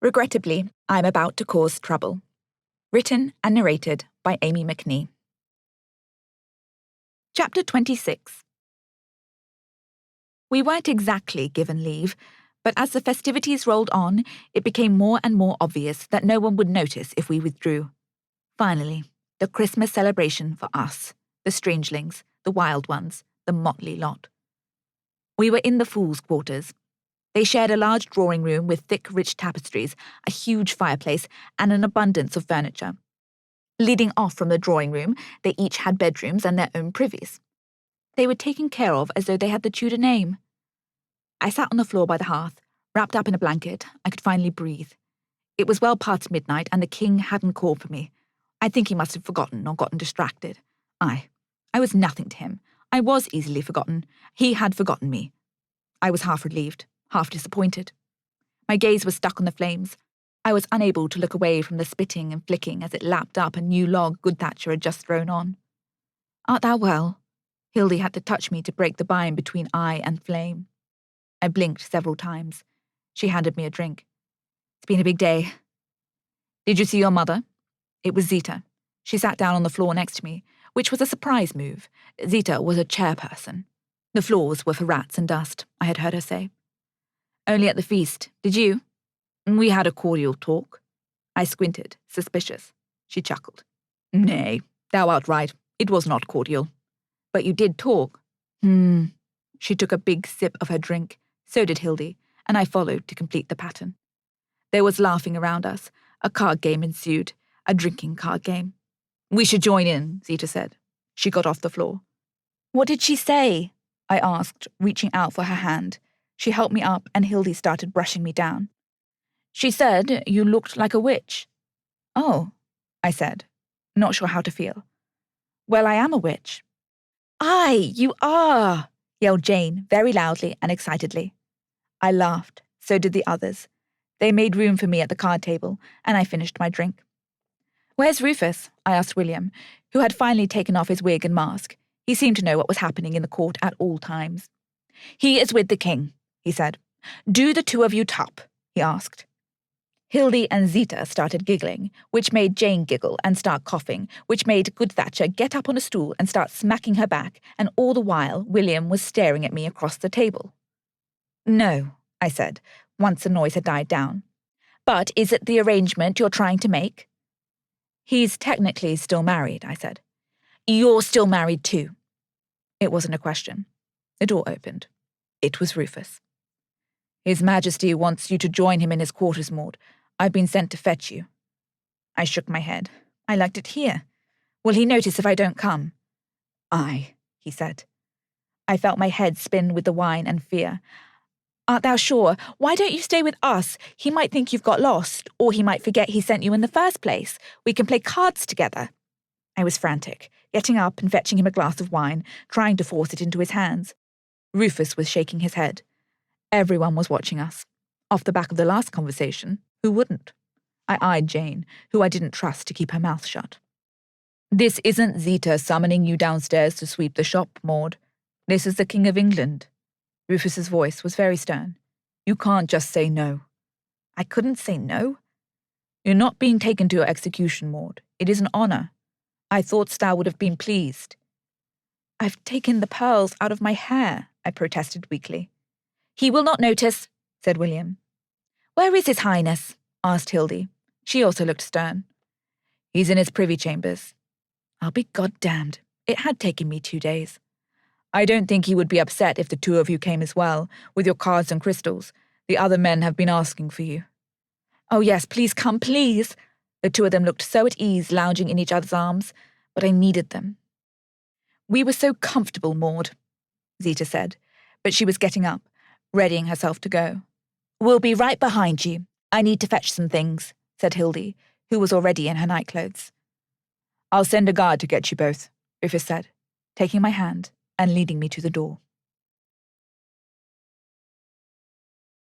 Regrettably, I'm about to cause trouble. Written and narrated by Amie McNee. Chapter 26. We weren't exactly given leave, but as the festivities rolled on, it became more and more obvious that no one would notice if we withdrew. Finally, the Christmas celebration for us, the strangelings, the wild ones, the motley lot. We were in the fools' quarters. They shared a large drawing room with thick, rich tapestries, a huge fireplace, and an abundance of furniture. Leading off from the drawing room, they each had bedrooms and their own privies. They were taken care of as though they had the Tudor name. I sat on the floor by the hearth, wrapped up in a blanket. I could finally breathe. It was well past midnight, and the king hadn't called for me. I think he must have forgotten or gotten distracted. I was nothing to him. I was easily forgotten. He had forgotten me. I was half relieved, half disappointed. My gaze was stuck on the flames. I was unable to look away from the spitting and flicking as it lapped up a new log Goodthatcher had just thrown on. "Art thou well?" Hildy had to touch me to break the bind between I and flame. I blinked several times. She handed me a drink. "It's been a big day." "Did you see your mother?" It was Zita. She sat down on the floor next to me, which was a surprise move. Zita was a chairperson. The floors were for rats and dust, I had heard her say. "Only at the feast. Did you?" "We had a cordial talk." I squinted, suspicious. She chuckled. "Nay, thou art right. It was not cordial. But you did talk." She took a big sip of her drink. So did Hildy, and I followed to complete the pattern. There was laughing around us. A card game ensued, a drinking card game. "We should join in," Zita said. She got off the floor. "What did she say?" I asked, reaching out for her hand. She helped me up, and Hildy started brushing me down. "She said you looked like a witch." "Oh," I said, not sure how to feel. "Well, I am a witch." "Aye, you are," yelled Jane, very loudly and excitedly. I laughed. So did the others. They made room for me at the card table, and I finished my drink. "Where's Rufus?" I asked William, who had finally taken off his wig and mask. He seemed to know what was happening in the court at all times. "He is with the king," he said. "Do the two of you top?" he asked. Hildy and Zita started giggling, which made Jane giggle and start coughing, which made Goodthatcher get up on a stool and start smacking her back, and all the while William was staring at me across the table. "No," I said, once the noise had died down. "But is it the arrangement you're trying to make?" "He's technically still married," I said. "You're still married too." It wasn't a question. The door opened. It was Rufus. "His Majesty wants you to join him in his quarters, Maude. I've been sent to fetch you." I shook my head. "I liked it here. Will he notice if I don't come?" "Aye," he said. I felt my head spin with the wine and fear. "Art thou sure? Why don't you stay with us? He might think you've got lost, or he might forget he sent you in the first place. We can play cards together." I was frantic, getting up and fetching him a glass of wine, trying to force it into his hands. Rufus was shaking his head. Everyone was watching us. Off the back of the last conversation, who wouldn't? I eyed Jane, who I didn't trust to keep her mouth shut. "This isn't Zita summoning you downstairs to sweep the shop, Maude. This is the King of England." Rufus's voice was very stern. "You can't just say no." I couldn't say no. "You're not being taken to your execution, Maude. It is an honour. I thought thou would have been pleased." "I've taken the pearls out of my hair," I protested weakly. "He will not notice," said William. "Where is His Highness?" asked Hildy. She also looked stern. "He's in his privy chambers." I'll be goddamned. It had taken me 2 days. "I don't think he would be upset if the two of you came as well, with your cards and crystals. The other men have been asking for you." "Oh yes, please come, please." The two of them looked so at ease lounging in each other's arms, but I needed them. "We were so comfortable, Maude," Zita said, but she was getting up, readying herself to go. "We'll be right behind you. I need to fetch some things," said Hildy, who was already in her nightclothes. "I'll send a guard to get you both," Rufus said, taking my hand and leading me to the door.